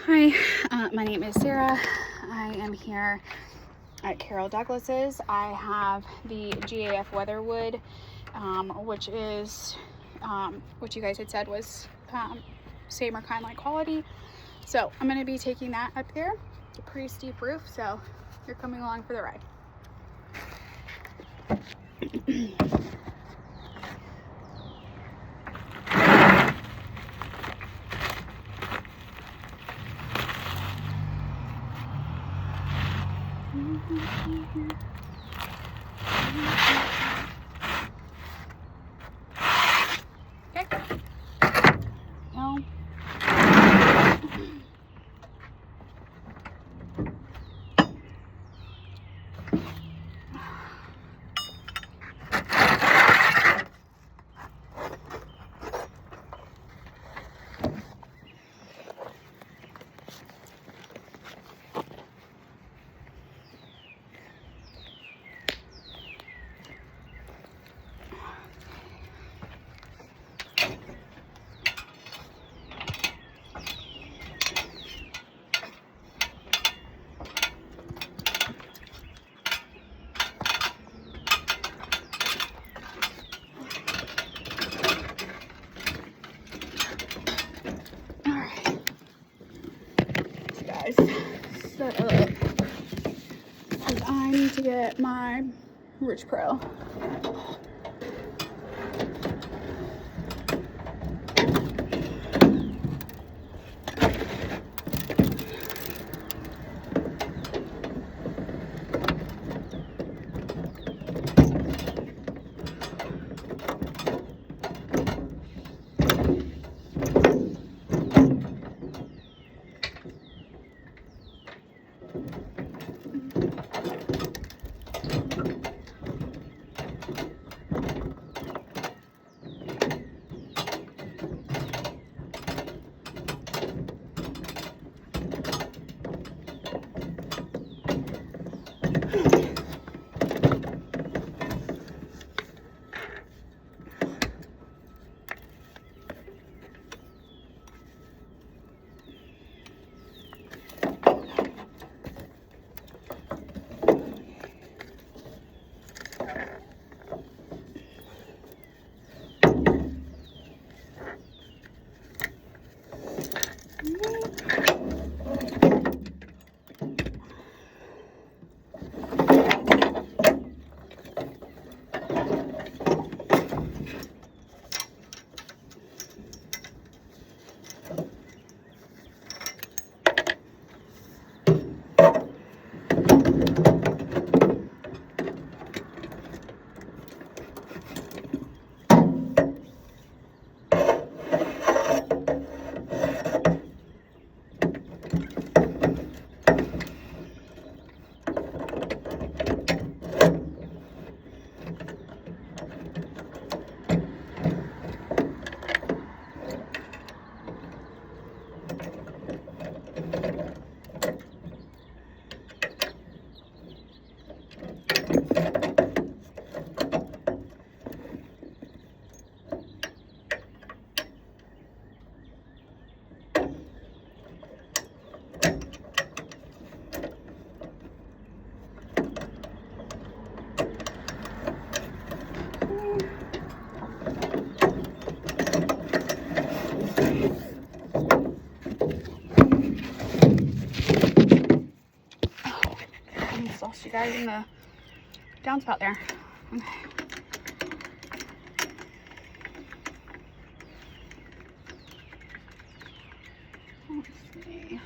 Hi, my name is Sarah. I am here at Carol Douglas's. I have the GAF Weatherwood, which is, which you guys had said was same or kind of like quality. So I'm going to be taking that up there. It's a pretty steep roof, so you're coming along for the ride. Okay. Well, set up because I need to get my Rich Pro. Lost you guys in the downspout there. Okay. Let's see.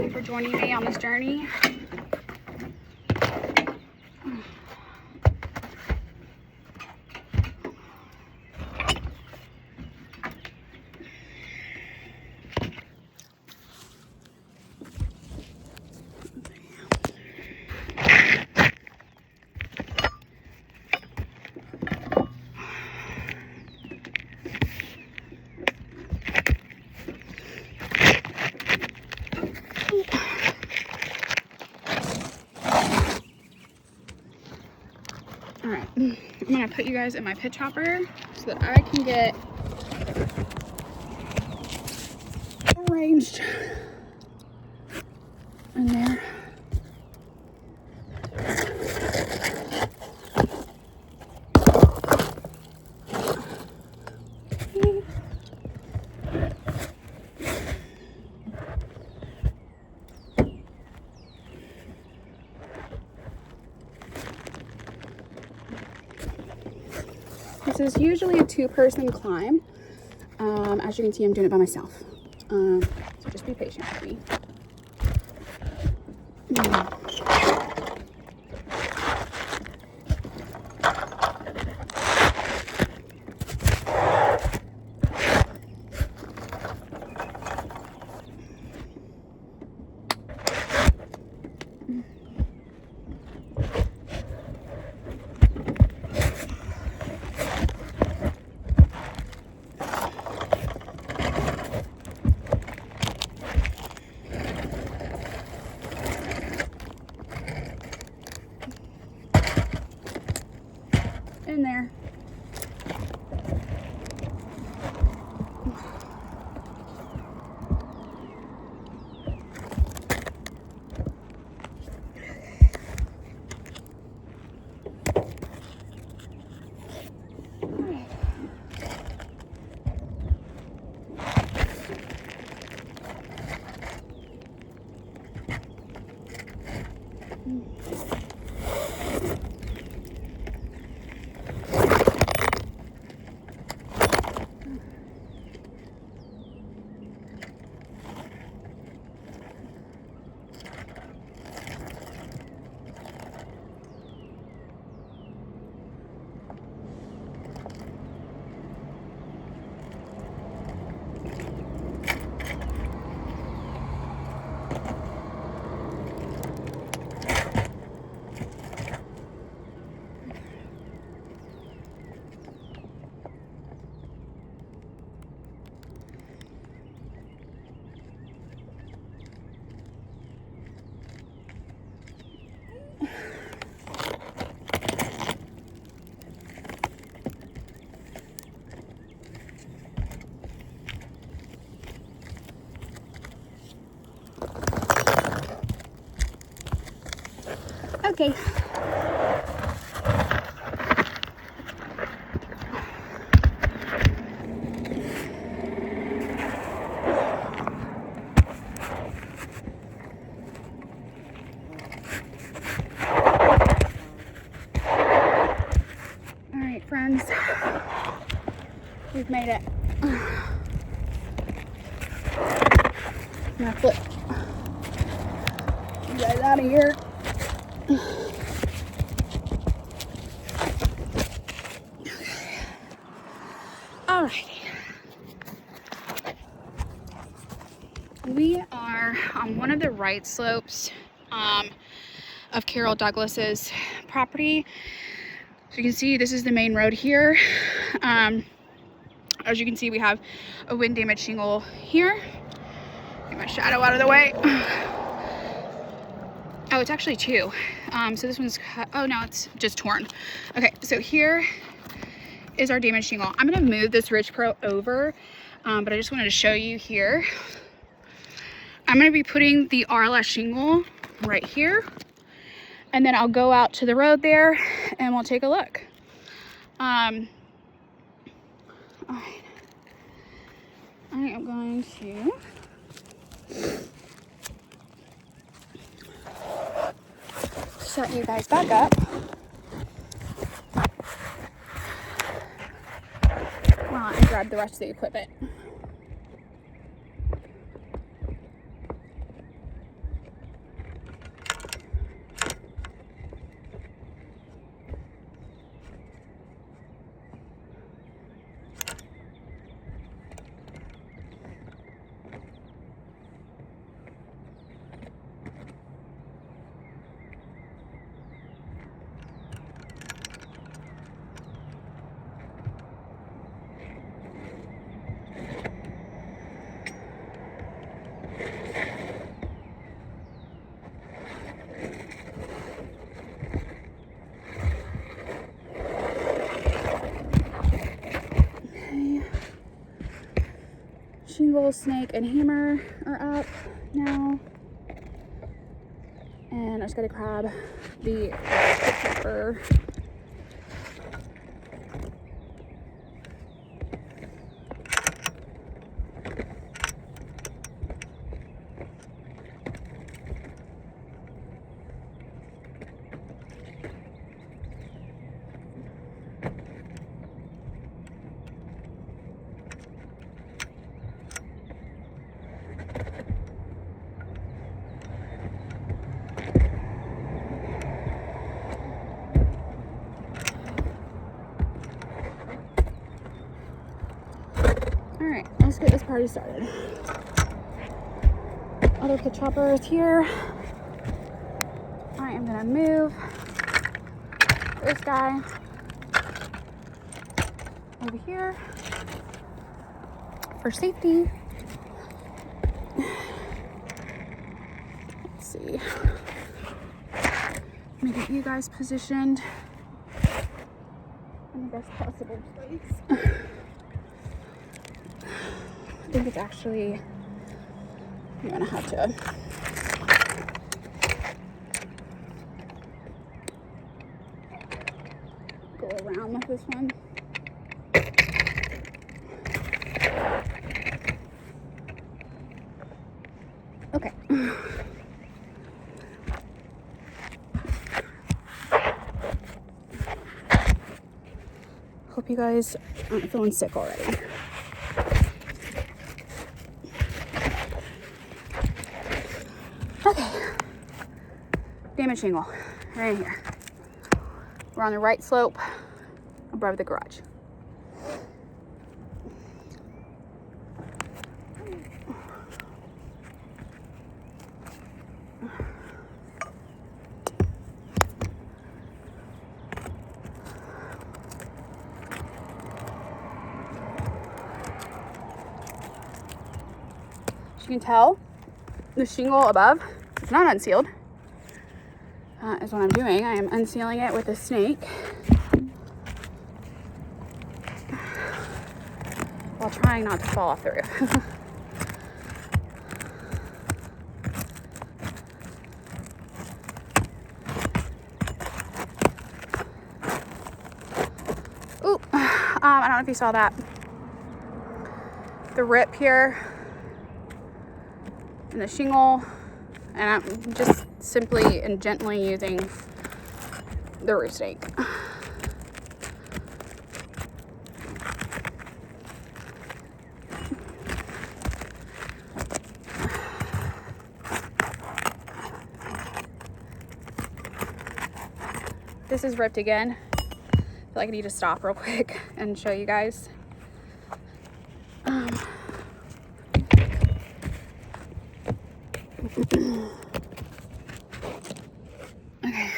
you for joining me on this journey. All right, I'm gonna put you guys in my pitch hopper so that I can get arranged in there. This is usually a 2-person climb. As you can see, I'm doing it by myself. So just be patient with me. In there. Okay. All right, friends. We've made it. I'm gonna flip you guys out of here. Alrighty. We are on one of the right slopes of Carol Douglas's property. So you can see this is the main road here. As you can see, we have a wind damaged shingle here. Get my shadow out of the way. Oh, it's actually 2. So this one's cut. Oh no, it's just torn. Okay, so here is our damaged shingle. I'm gonna move this Ridge Pro over, but I just wanted to show you here. I'm gonna be putting the RLS shingle right here, and then I'll go out to the road there and we'll take a look. All right. I am going to set you guys back up. And grab the rest of the equipment. shingle, snake, and hammer are up now. And I just gotta grab the pepper. Alright, let's get this party started. Other pit chopper is here. I am gonna move this guy over here for safety. Let's see. Let me get you guys positioned in the best possible place. I think it's actually, I'm gonna have to go around with this one. Okay. Hope you guys aren't feeling sick already. Okay, damage shingle, right here. We're on the right slope above the garage. As you can tell, the shingle above is not unsealed. Is what I'm doing. I am unsealing it with a snake while trying not to fall off the roof. Ooh, I don't know if you saw that. The rip here in the shingle, and I'm just simply and gently using the roof stake. This is ripped again. I feel like I need to stop real quick and show you guys. Okay,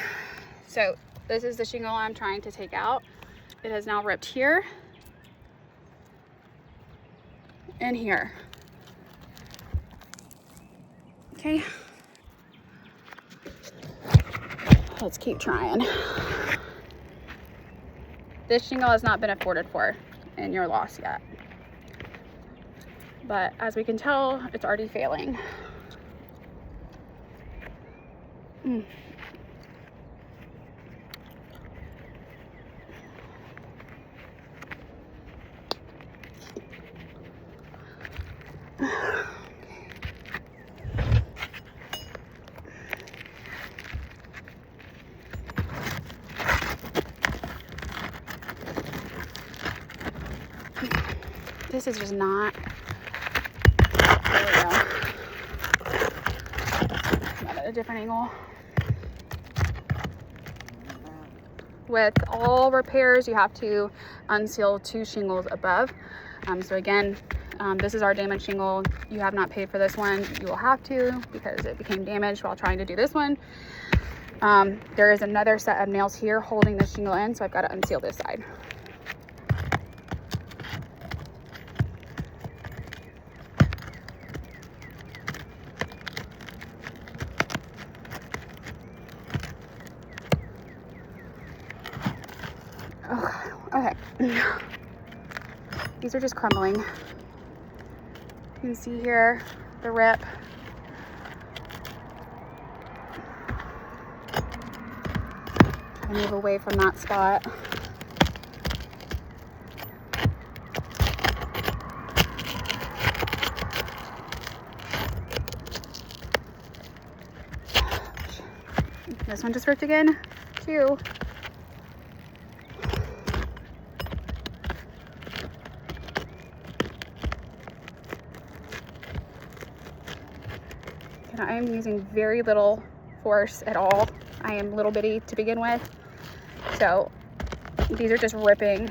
so this is the shingle I'm trying to take out. It has now ripped here and here. Okay, let's keep trying. This shingle has not been afforded for in your loss yet, but as we can tell, it's already failing. This is just not, there we go. Got it at a different angle. With all repairs, you have to unseal 2 shingles above. So again, this is our damaged shingle. You have not paid for this one. You will have to, because it became damaged while trying to do this one. There is another set of nails here holding the shingle in, so I've got to unseal this side. Okay. These are just crumbling. You can see here the rip. I move away from that spot. This one just ripped again, too. And I am using very little force at all. I am little bitty to begin with. So these are just ripping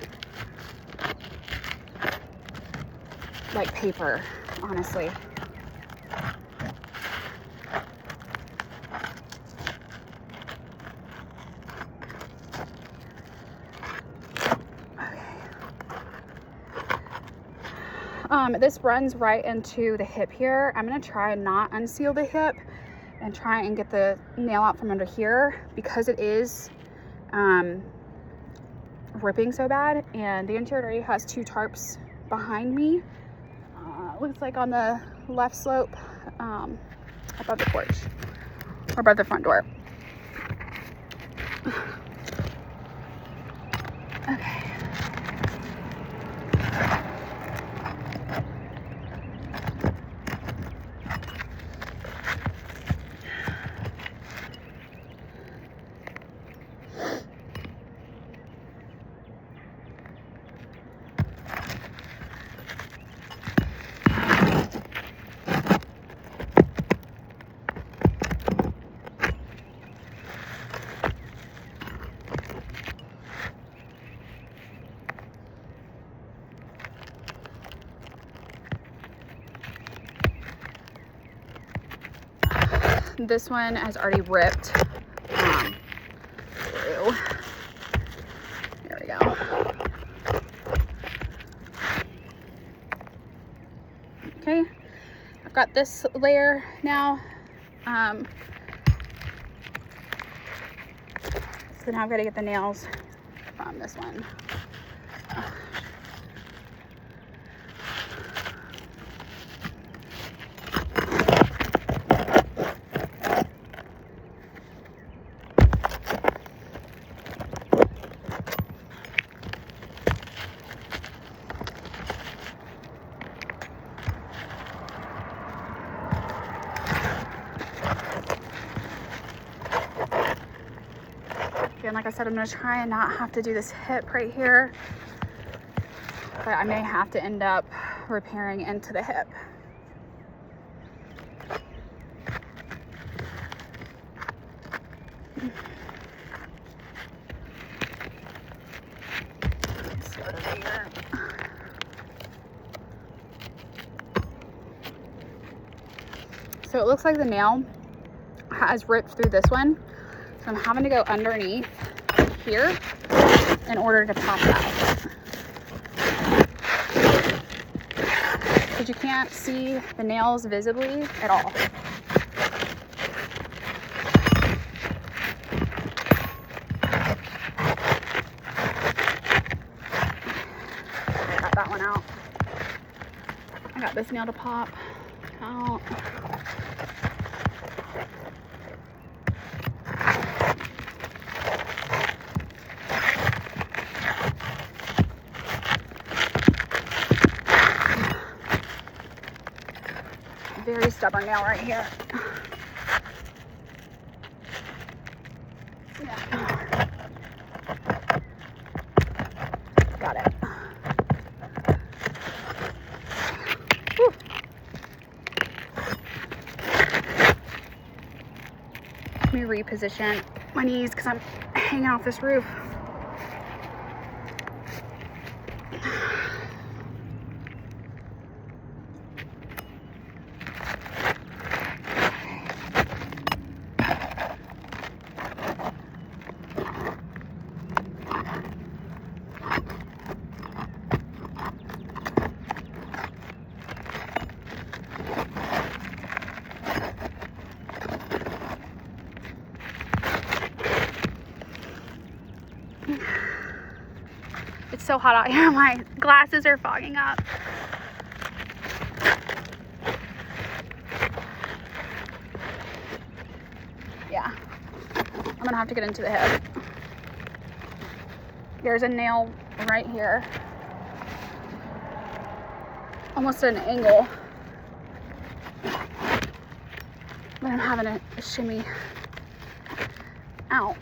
like paper, honestly. This runs right into the hip here. I'm gonna try and not unseal the hip and try and get the nail out from under here because it is ripping so bad. And the interior already has 2 tarps behind me. Looks like on the left slope above the porch or above the front door. Okay. This one has already ripped through. There we go. Okay, I've got this layer now. So now I've got to get the nails from this one. Again, like I said, I'm going to try and not have to do this hip right here, but I may have to end up repairing into the hip. Start over here. So it looks like the nail has ripped through this one. So I'm having to go underneath here in order to pop it out. Because you can't see the nails visibly at all. I got that one out. I got this nail to pop out. Very stubborn nail right here. Yeah. Got it. Whew. Let me reposition my knees because I'm hanging off this roof. It's so hot out here. My glasses are fogging up. yeah. I'm gonna have to get into the hip. There's a nail right here. Almost at an angle. But I'm having a shimmy out.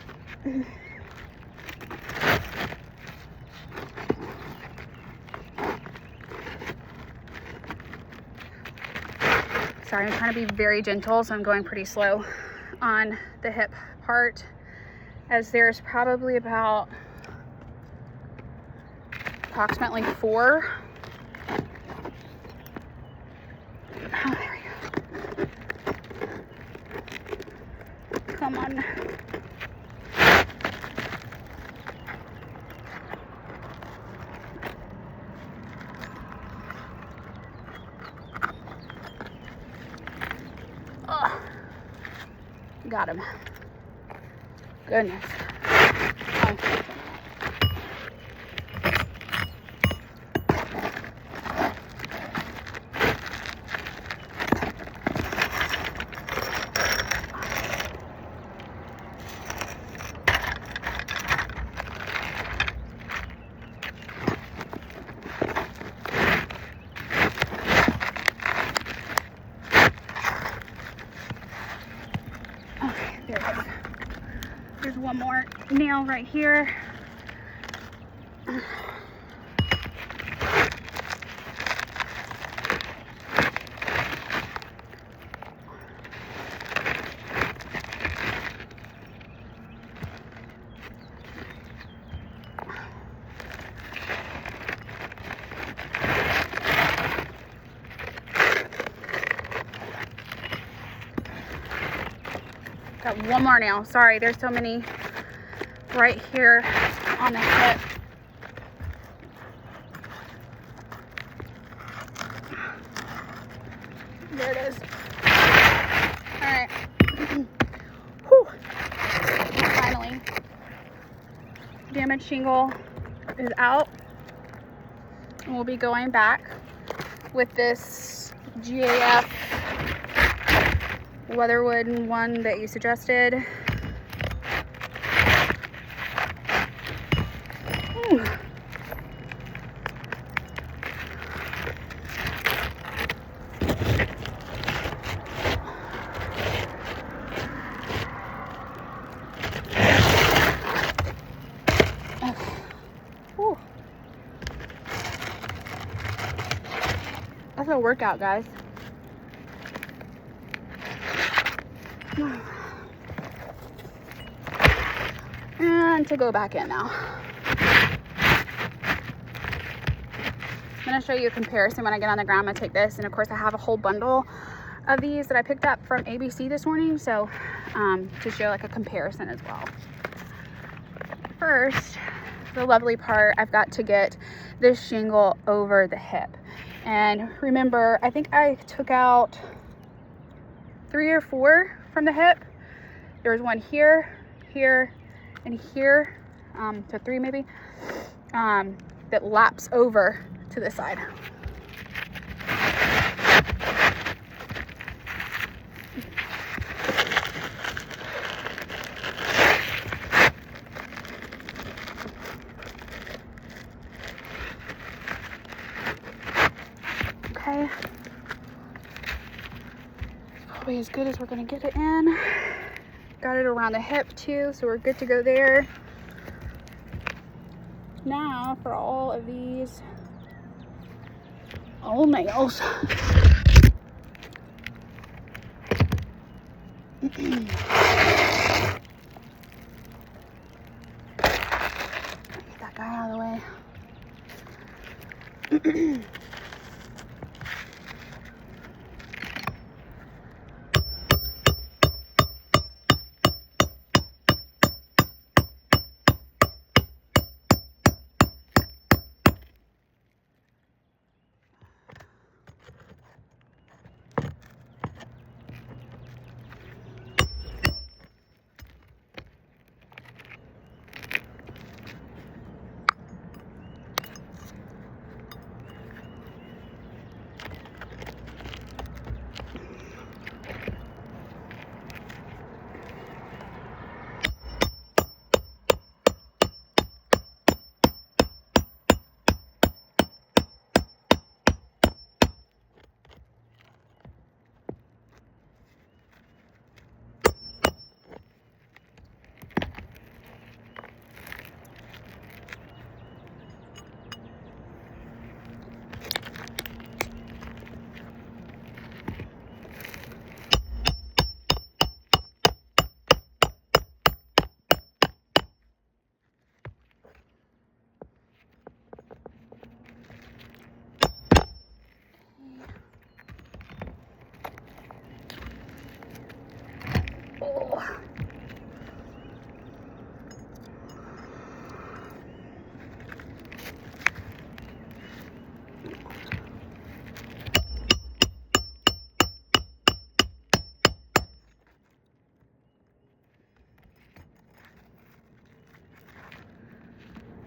Sorry, I'm trying to be very gentle, so I'm going pretty slow on the hip part, as there's probably about approximately 4. Oh, there we go. Come on. Oh, got him. Goodness. Oh. Okay, there it is. There's one more nail right here. Got one more nail. Sorry, there's so many right here on the hip. There it is. All right. Whew. Finally, damaged shingle is out. And we'll be going back with this GAF Weatherwood one that you suggested. Ooh. Ooh. That's a workout, guys. And to go back in now. I'm going to show you a comparison when I get on the ground. I'm going to take this, and of course I have a whole bundle of these that I picked up from ABC this morning, so to show like a comparison as well. First, the lovely part, I've got to get this shingle over the hip. And remember, I think I took out 3 or 4 from the hip. There was one here, here, and here, so 3 maybe, that laps over to the side. Okay. Probably as good as we're gonna get it in. Got it around the hip too, so we're good to go there. Now for all of these old nails. Get that guy out of the way.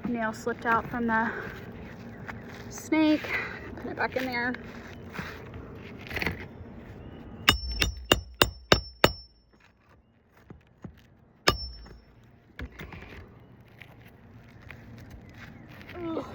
Nail slipped out from the snake. Put it back in there. Ugh.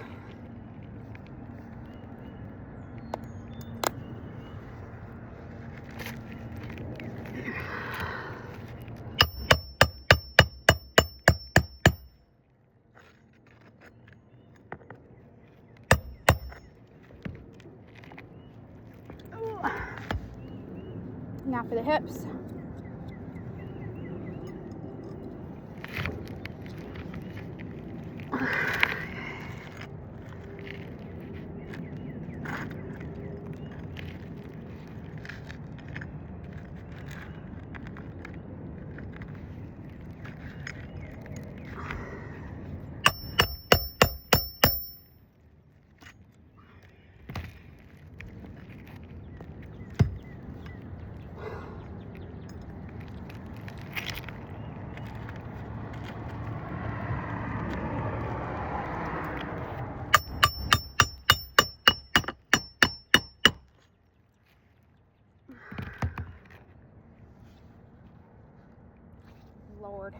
Now for the hips. Lord.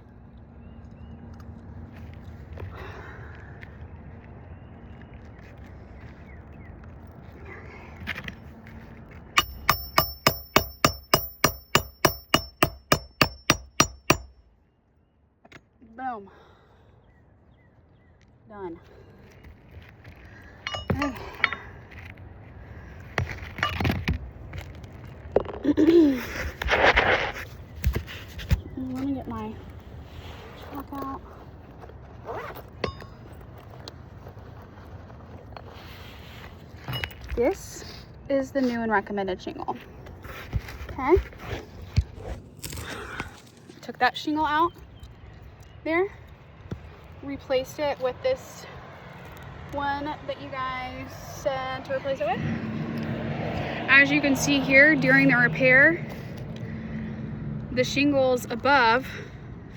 Boom. Done. Okay. Let me get my chalk out. This is the new and recommended shingle. Okay. Took that shingle out there, replaced it with this one that you guys said to replace it with. As you can see here, during the repair, the shingles above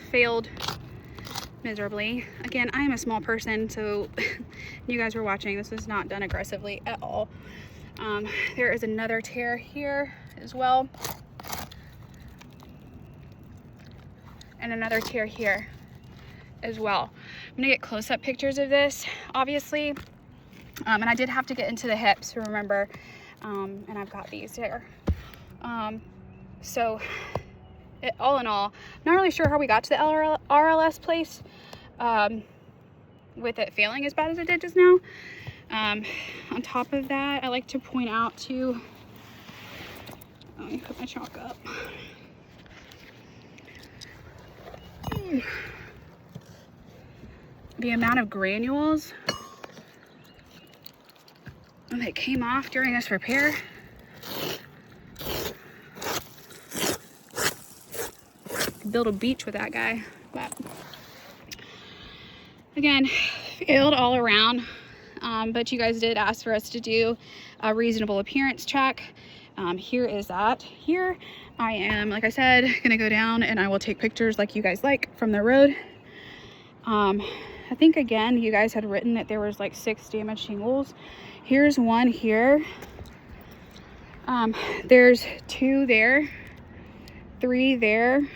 failed miserably. Again, I am a small person, so you guys were watching. This is not done aggressively at all. There is another tear here as well, and another tear here as well. I'm gonna get close-up pictures of this, obviously, and I did have to get into the hips, remember, and I've got these here. So all in all, not really sure how we got to the RLS place with it failing as bad as it did just now. On top of that, I like to point out too, let me put my chalk up. The amount of granules that came off during this repair. Build a beach with that guy, but again, failed all around. But you guys did ask for us to do a reasonable appearance check. Here is that. Here I am, like I said, gonna go down and I will take pictures like you guys like from the road. I think again you guys had written that there was like 6 damaged shingles. Here's one here. There's 2 there, 3 there.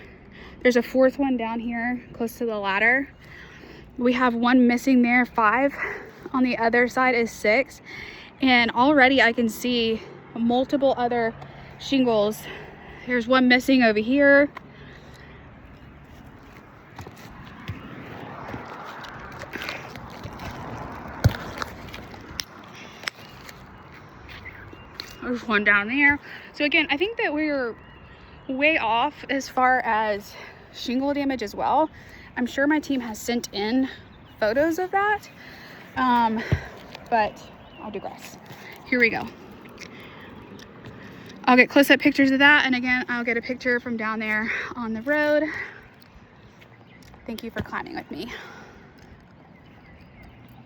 There's a 4th one down here close to the ladder. We have 1 missing there, 5. On the other side is 6. And already I can see multiple other shingles. There's 1 missing over here. There's 1 down there. So again, I think that we're way off as far as shingle damage as well. I'm sure my team has sent in photos of that, but I'll digress. Here we go. I'll get close-up pictures of that, and again, I'll get a picture from down there on the road. Thank you for climbing with me.